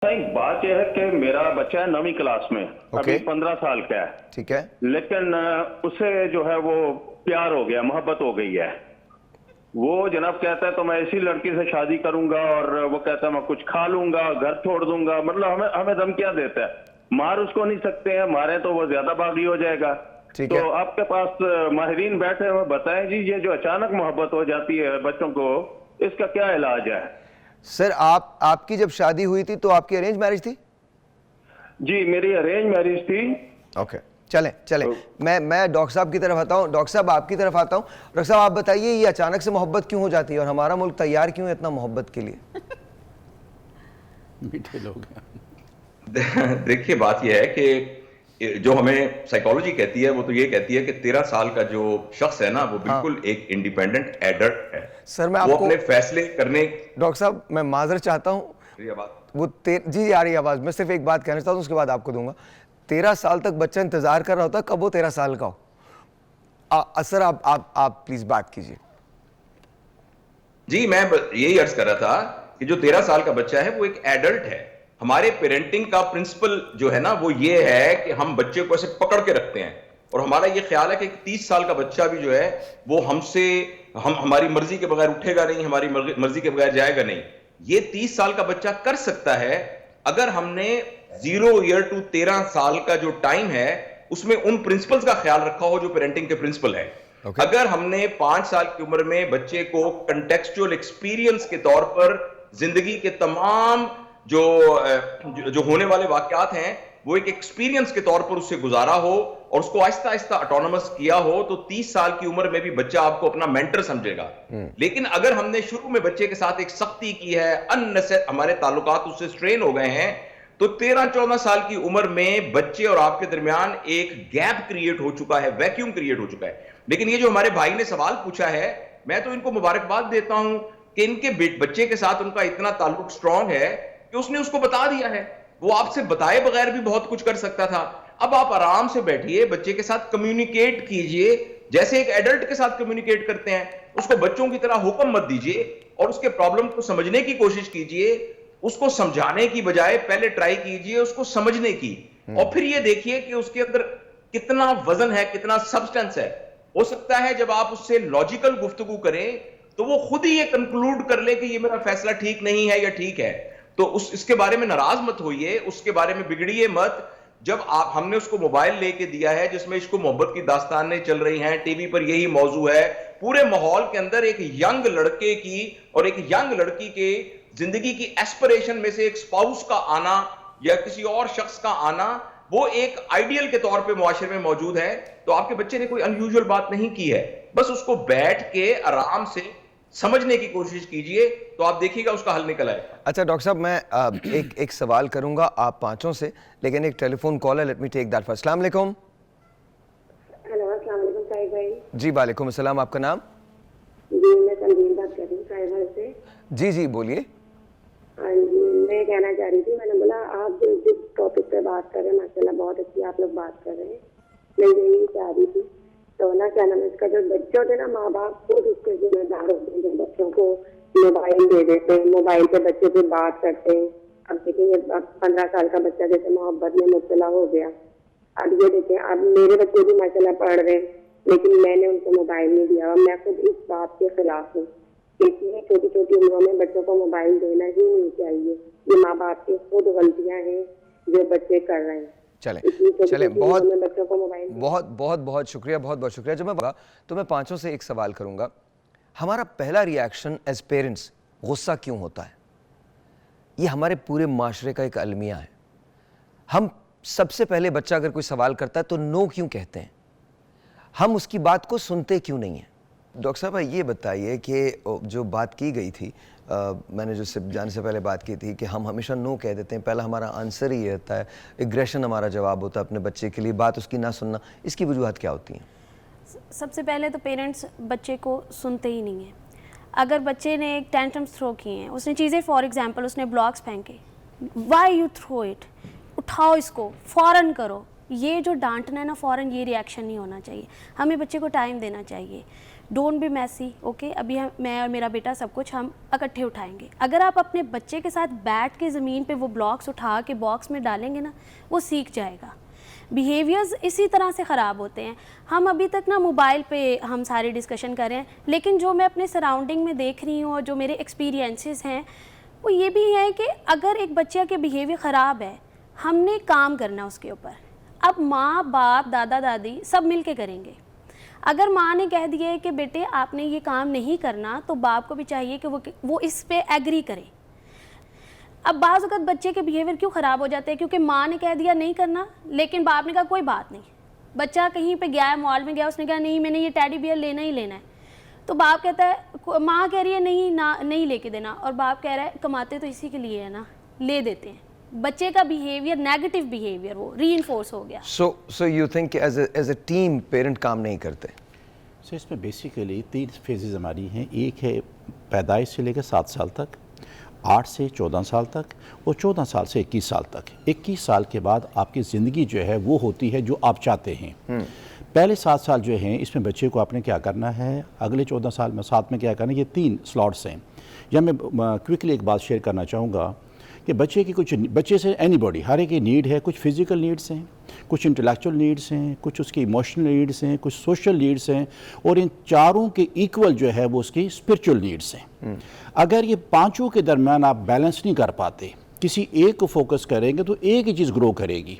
بات یہ ہے کہ میرا بچہ ہے 9ویں کلاس میں, ابھی 15 سال کا ہے. ٹھیک ہے. لیکن اسے جو ہے وہ پیار ہو گیا, محبت ہو گئی ہے. وہ جناب کہتا ہے تو میں اسی لڑکی سے شادی کروں گا, اور وہ کہتا ہے میں کچھ کھا لوں گا, گھر چھوڑ دوں گا. مطلب ہمیں دھمکیاں دیتا ہے. مار اس کو نہیں سکتے ہیں, مارے تو وہ زیادہ باغی ہو جائے گا. تو آپ کے پاس ماہرین بیٹھے ہوئے, بتائیں جی یہ جو اچانک محبت ہو جاتی ہے بچوں کو, اس کا کیا علاج ہے؟ سر آپ کی جب شادی ہوئی تھی تو آپ کی ارینج میرج تھی؟ جی میری ارینج میرج تھی. اوکے, چلیں میں ڈاکٹر صاحب کی طرف آتا ہوں. ڈاکٹر صاحب آپ کی طرف آتا ہوں. ڈاکٹر صاحب آپ بتائیے یہ اچانک سے محبت کیوں ہو جاتی ہے, اور ہمارا ملک تیار کیوں ہے اتنا محبت کے لیے؟ میٹھے لوگ. دیکھیے بات یہ ہے کہ جو ہمیں سائیکالوجی کہتی ہے وہ تو یہ کہتی ہے کہ 13 سال کا جو شخص ہے نا وہ بالکل ایک انڈیپینڈنٹ ایڈلٹ ہے. سر میں آپ وہ کو اپنے فیصلے کرنے. ڈاکٹر صاحب میں معذرت چاہتا ہوں, وہ جی آ رہی ہے آواز. میں صرف ایک بات کہنا چاہتا ہوں, اس کے بعد آپ کو دوں گا. 13 سال تک بچہ انتظار کر رہا ہوتا ہے, کب وہ 13 سال کا ہو. سر آپ پلیز بات کیجیے. جی میں یہی عرض کر رہا تھا کہ جو 13 سال کا بچہ ہے وہ ایک ایڈلٹ ہے. ہمارے پیرنٹنگ کا پرنسپل جو ہے نا وہ یہ ہے کہ ہم بچے کو ایسے پکڑ کے رکھتے ہیں, اور ہمارا یہ خیال ہے کہ 30 سال کا بچہ بھی جو ہے وہ ہماری مرضی کے بغیر اٹھے گا نہیں, ہماری مرضی کے بغیر جائے گا نہیں. یہ 30 سال کا بچہ کر سکتا ہے اگر ہم نے 0 ایئر ٹو 13 سال کا جو ٹائم ہے اس میں ان پرنسپلز کا خیال رکھا ہو جو پیرنٹنگ کے پرنسپل ہے. اگر ہم نے 5 سال کی عمر میں بچے کو کنٹیکسچول ایکسپیرینس کے طور پر زندگی کے تمام جو ہونے والے واقعات ہیں وہ ایک ایکسپیرینس کے طور پر اس سے گزارا ہو, اور اس کو آہستہ آہستہ اٹونومس کیا ہو, تو 30 سال کی عمر میں بھی بچہ آپ کو اپنا مینٹر سمجھے گا. لیکن اگر ہم نے شروع میں بچے کے ساتھ ایک سختی کی ہے, ہمارے تعلقات اس سے سٹرین ہو گئے ہیں, تو 13-14 سال کی عمر میں بچے اور آپ کے درمیان ایک گیپ کریٹ ہو چکا ہے, ویکیوم کریٹ ہو چکا ہے. لیکن یہ جو ہمارے بھائی نے سوال پوچھا ہے, میں تو ان کو مبارکباد دیتا ہوں کہ ان کے بچے کے ساتھ ان کا اتنا تعلق سٹرونگ ہے کہ اس نے اس کو بتا دیا ہے. وہ آپ سے بتائے بغیر بھی بہت کچھ کر سکتا تھا. اب آپ آرام سے بیٹھیے, بچے کے ساتھ کمیونیکیٹ کیجئے جیسے ایک ایڈلٹ کے ساتھ کمیونیکیٹ کرتے ہیں. اس کو بچوں کی طرح حکم مت دیجئے, اور اس کے پرابلم کو سمجھنے کی کوشش کیجئے. اس کو سمجھانے کی بجائے پہلے ٹرائی کیجئے اس کو سمجھنے کی, اور پھر یہ دیکھیے کہ اس کے اندر کتنا وزن ہے, کتنا سبسٹنس ہے. ہو سکتا ہے جب آپ اس سے لاجیکل گفتگو کریں تو وہ خود ہی یہ کنکلوڈ کر لے کہ یہ میرا فیصلہ ٹھیک نہیں ہے یا ٹھیک ہے. تو اس کے بارے میں ناراض مت ہوئیے, اس کے بارے میں بگڑیے مت. جب ہم نے اس کو موبائل لے کے دیا ہے جس میں عشق و محبت کی داستانیں چل رہی ہیں, ٹی وی پر یہی موضوع ہے, پورے ماحول کے اندر ایک ینگ لڑکے کی اور ایک ینگ لڑکی کے زندگی کی ایسپریشن میں سے ایک سپاؤس کا آنا یا کسی اور شخص کا آنا وہ ایک آئیڈیل کے طور پہ معاشرے میں موجود ہے. تو آپ کے بچے نے کوئی انیوژل بات نہیں کی ہے, بس اس کو بیٹھ کے آرام سے سمجھنے کی کوشش کیجئے تو آپ دیکھیے گا اس کا حل نکل آئے. اچھا ڈاکٹر صاحب میں ایک سوال کروں گا آپ پانچوں سے, لیکن ایک ٹیلی فون کال ہے, let me take that first. السلام علیکم. ہیلو السلام علیکم طاہر بھائی. جی وعلیکم السلام, آپ کا نام؟ جی میں تنظیم بات کر رہی ہوں طاہر بھائی سے. جی بولیے. ہاں جی میں کہنا چاہ رہی تھی, میں نے بولا آپ جس ٹاپک پہ بات کر رہے ہیں ماشاء اللہ بہت اچھی آپ لوگ بات کر رہے ہیں. میں یہی چاہ رہی تھی تو نا کیا نام اس کا جو بچے ہوتے ہیں نا ماں باپ خود اس کے ذمہ دار ہوتے ہیں. جو بچوں کو موبائل دے دیتے ہیں, موبائل پہ بچے سے بات کرتے ہیں. اب دیکھیں اب 15 سال کا بچہ جیسے محبت میں مبتلا ہو گیا, اب یہ دیکھیں اب میرے بچے بھی ماشاء اللہ پڑھ رہے ہیں لیکن میں نے ان کو موبائل نہیں دیا, اور میں خود اس بات کے خلاف ہوں. اس لیے چھوٹی چھوٹی عمروں میں بچوں کو موبائل دینا ہی نہیں چاہیے. یہ ماں باپ کی خود غلطیاں ہیں جو بچے کر رہے ہیں. چلیں بہت شکریہ. جب میں تو میں پانچوں سے ایک سوال کروں گا. ہمارا پہلا ری ایکشن ایز پیرنٹس غصہ کیوں ہوتا ہے؟ یہ ہمارے پورے معاشرے کا ایک المیہ ہے. ہم سب سے پہلے بچہ اگر کوئی سوال کرتا ہے تو نو کیوں کہتے ہیں؟ ہم اس کی بات کو سنتے کیوں نہیں ہیں؟ ڈاکٹر صاحب یہ بتائیے کہ جو بات کی گئی تھی, میں نے جو جانے سے پہلے بات کی تھی کہ ہم ہمیشہ نو کہہ دیتے ہیں, پہلا ہمارا آنسر ہی ہوتا ہے, ایگریشن ہمارا جواب ہوتا ہے اپنے بچے کے لیے, بات اس کی نہ سننا. اس کی وجوہات کیا ہوتی ہیں؟ سب سے پہلے تو پیرنٹس بچے کو سنتے ہی نہیں ہیں. اگر بچے نے ایک ٹینٹرمس تھرو کیے ہیں, اس نے چیزیں فار ایگزامپل اس نے بلاکس پھینکے, وائی یو تھرو اٹ, اٹھاؤ اس کو فوراً کرو. یہ جو ڈانٹنا ہے نا فوراً, یہ ری ایکشن نہیں ہونا چاہیے. ہمیں بچے کو ٹائم دینا چاہیے. ڈونٹ بی میسی, اوکے, ابھی میں اور میرا بیٹا سب کچھ ہم اکٹھے اٹھائیں گے. اگر آپ اپنے بچے کے ساتھ بیٹھ کے زمین پہ وہ بلاکس اٹھا کے باکس میں ڈالیں گے نا, وہ سیکھ جائے گا. بیہیویئرز اسی طرح سے خراب ہوتے ہیں. ہم ابھی تک نا موبائل پہ ہم سارے ڈسکشن کر رہے ہیں, لیکن جو میں اپنے سراؤنڈنگ میں دیکھ رہی ہوں اور جو میرے ایکسپیرینسز ہیں وہ یہ بھی ہے کہ اگر ایک بچہ کے بیہیویئر خراب ہے, ہم نے کام کرنا اس کے اوپر. اب ماں باپ دادا دادی سب مل کے کریں گے. اگر ماں نے کہہ دیا ہے کہ بیٹے آپ نے یہ کام نہیں کرنا, تو باپ کو بھی چاہیے کہ وہ اس پہ ایگری کرے. اب بعض اوقات بچے کے بیہیویئر کیوں خراب ہو جاتے ہیں, کیونکہ ماں نے کہہ دیا نہیں کرنا, لیکن باپ نے کہا کوئی بات نہیں. بچہ کہیں پہ گیا ہے, مال میں گیا, اس نے کہا نہیں میں نے یہ ٹیڈی بیئر لینا ہی لینا ہے. تو باپ کہتا ہے, ماں کہہ رہی ہے نہیں لے کے دینا, اور باپ کہہ رہا ہے کماتے تو اسی کے لیے ہے نا, لے دیتے ہیں. بچے کا بیہیویئر, نیگیٹو بیہیویئر وہ ری انفورس ہو گیا. So you think as a team parent کام نہیں کرتے؟ سو اس میں بیسیکلی 3 فیزز ہماری ہیں. ایک ہے پیدائش سے لے کے 7 سال تک, 8 سے 14 سال تک, اور 14 سال سے 21 سال تک. 21 سال کے بعد آپ کی زندگی جو ہے وہ ہوتی ہے جو آپ چاہتے ہیں. پہلے 7 سال جو ہیں اس میں بچے کو آپ نے کیا کرنا ہے, اگلے 14 سال میں 7 میں کیا کرنا ہے, یہ 3 سلاٹس ہیں. یا میں کوئکلی ایک بات شیئر کرنا چاہوں گا کہ بچے سے اینی باڈی ہر ایک کی نیڈ ہے. کچھ فزیکل نیڈس ہیں, کچھ انٹلیکچوئل نیڈس ہیں, کچھ اس کی ایموشنل نیڈس ہیں, کچھ سوشل نیڈس ہیں, اور ان چاروں کے ایکول جو ہے وہ اس کی اسپرچول نیڈس ہیں. اگر یہ 5 کے درمیان آپ بیلنس نہیں کر پاتے, کسی ایک کو فوکس کریں گے تو ایک ہی چیز گرو کرے گی,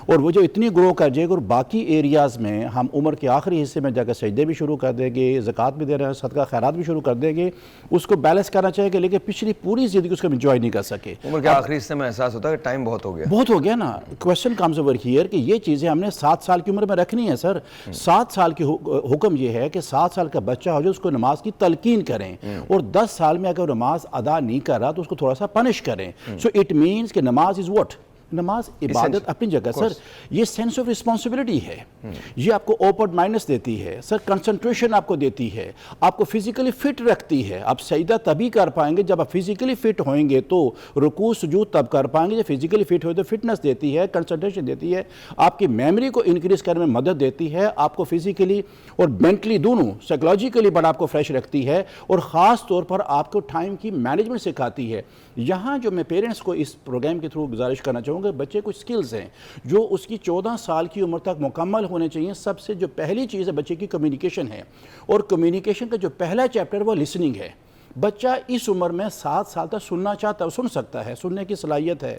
اور وہ جو اتنی گرو کر جائے گا, اور باقی ایریاز میں ہم عمر کے آخری حصے میں جا کے سجدے بھی شروع کر دیں گے, زکوٰۃ بھی دے رہے ہیں, صدقہ خیرات بھی شروع کر دیں گے, اس کو بیلنس کرنا چاہیے گا, لیکن پچھلی پوری زندگی اس کو انجوائے نہیں کر سکے. عمر کے آخری حصے میں احساس ہوتا ہے کہ ٹائم بہت ہو گیا نا. کویسچن کمز اوور ہیئر کہ یہ چیزیں ہم نے 7 سال کی عمر میں رکھنی ہے. سر 7 سال کی حکم یہ ہے کہ 7 سال کا بچہ ہو جو اس کو نماز کی تلقین کریں, اور 10 سال میں اگر نماز ادا نہیں کر رہا تو اس کو تھوڑا سا پنش کریں. سو اٹ مینس کہ نماز از واٹ, نماز عبادت اپنی جگہ. سر یہ سینس آف رسپانسبلٹی ہے, یہ آپ کو اوپن مائنڈنس دیتی ہے. سر کنسنٹریشن آپ کو دیتی ہے, آپ کو فزیکلی فٹ رکھتی ہے. آپ سجدہ تبھی کر پائیں گے جب آپ فزیکلی فٹ ہوئیں گے, تو رکوع سجود تب کر پائیں گے جب فزیکلی فٹ ہوئے. تو فٹنس دیتی ہے, کنسنٹریشن دیتی ہے, آپ کی میموری کو انکریز کرنے میں مدد دیتی ہے, آپ کو فزیکلی اور مینٹلی دونوں سائیکولوجیکلی بڑا آپ کو فریش رکھتی ہے, اور خاص طور پر آپ کو ٹائم کی مینجمنٹ سکھاتی ہے. یہاں جو میں پیرنٹس کو اس پروگرام کے تھرو گزارش کرنا چاہوں گا, بچے کچھ سکلز ہیں جو اس کی 14 سال کی عمر تک مکمل ہونے چاہیے. سب سے جو پہلی چیز ہے بچے کی کمیونیکیشن ہے, اور کمیونیکیشن کا جو پہلا چیپٹر وہ لسننگ ہے. بچہ اس عمر میں 7 سال تک سننا چاہتا ہے, سن سکتا ہے, سننے کی صلاحیت ہے.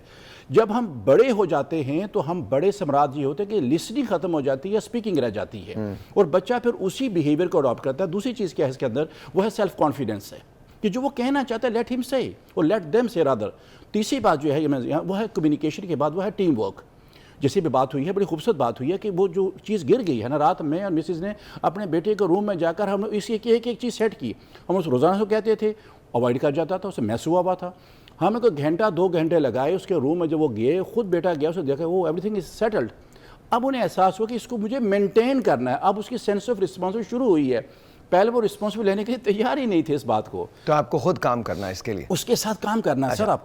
جب ہم بڑے ہو جاتے ہیں تو ہم بڑے سمراج یہ ہوتے ہیں کہ لسننگ ختم ہو جاتی ہے, اسپیکنگ رہ جاتی ہے, اور بچہ پھر اسی بیہیویئر کو اڈاپٹ کرتا ہے. دوسری چیز کیا ہے اس کے اندر, وہ ہے سیلف کانفیڈنس ہے, کہ جو وہ کہنا چاہتا ہے لیٹ ہم سے, اور لیٹ دیم سے رادر. تیسری بات جو ہے وہ ہے کمیونیکیشن کے بعد وہ ہے ٹیم ورک. جیسے بھی بات ہوئی ہے, بڑی خوبصورت بات ہوئی ہے کہ وہ جو چیز گر گئی ہے نا, رات میں اور مسز نے اپنے بیٹے کے روم میں جا کر ہم نے اس کی ایک چیز سیٹ کی. ہم اس روزانہ سے کہتے تھے, اوائڈ کر جاتا تھا, اسے میس ہوا تھا. ہم نے کوئی گھنٹہ 2 گھنٹے لگائے اس کے روم میں, جب وہ گئے خود بیٹا گیا, اسے دیکھا وہ ایوری تھنگ از سیٹلڈ. اب انہیں احساس ہوا کہ اس کو مجھے مینٹین کرنا ہے. اب اس کی سینس آف رسپانسبلٹی شروع ہوئی ہے. پہلے وہ رسپانسبل لینے کے لیے تیار ہی نہیں تھے اس بات کو. تو آپ کو خود کام کرنا ہے اس کے لیے, اس کے ساتھ کام کرنا ہے. سر آپ